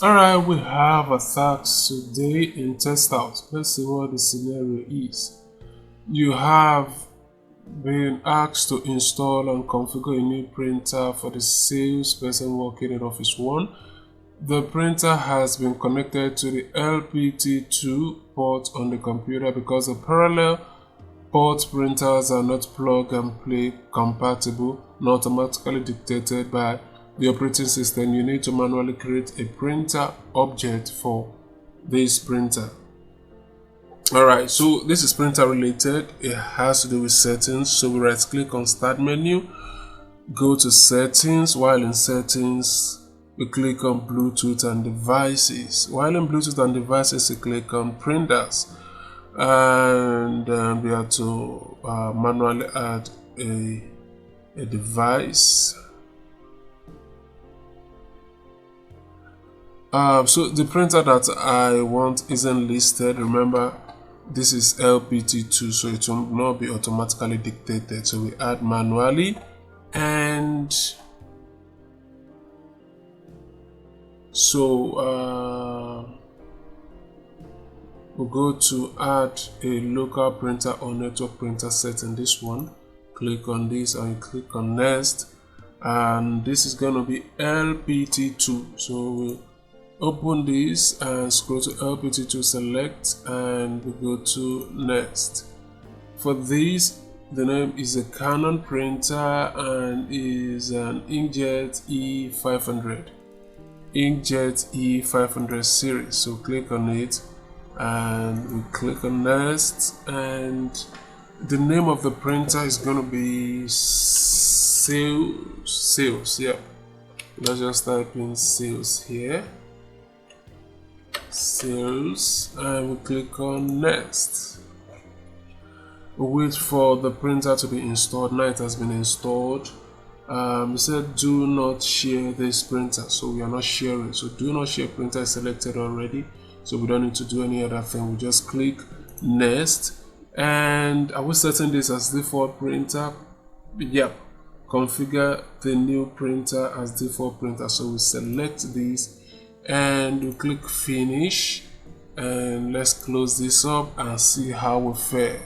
Alright, we have attacks today in TestOut. Let's see what the scenario is. You have been asked to install and configure a new printer for the salesperson working in Office 1. The printer has been connected to the LPT2 port on the computer because the parallel port printers are not plug and play compatible, not automatically dictated by the operating system. You need to manually create a printer object for this printer. Alright, so this is printer related. It has to do with settings. So we right click on start menu, go to settings. While in settings, we click on Bluetooth and devices. While in Bluetooth and devices, we click on printers, and we have to manually add a device. So the printer that I want isn't listed. Remember, this is LPT2, so it will not be automatically dictated. So we add manually, and so we'll go to add a local printer or network printer setting. This one, click on this and click on next, and this is going to be LPT2. So we'll open this and scroll to LPT2 select, and we go to next. For this, the name is a Canon printer and is an inkjet E500 series. So click on it and we click on next, and the name of the printer is going to be sales. Yeah, let's just type in sales here, sales, and we click on next. We wait for the printer to be installed. Now it has been installed. We said do not share this printer, so we are not sharing. So do not share printer is selected already, so we don't need to do any other thing. We just click next. And are we setting this as default printer? Yep. Configure the new printer as default printer. So we select this and we click finish, and let's close this up and see how we fared.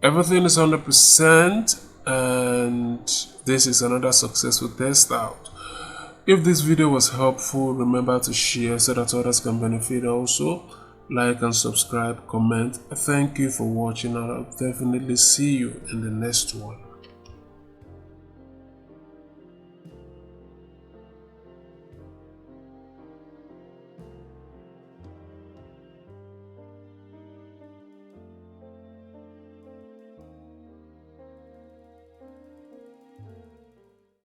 Everything is 100%, and this is another successful test out. If this video was helpful, remember to share so that others can benefit also. Like and subscribe, comment. Thank you for watching, and I'll definitely see you in the next one.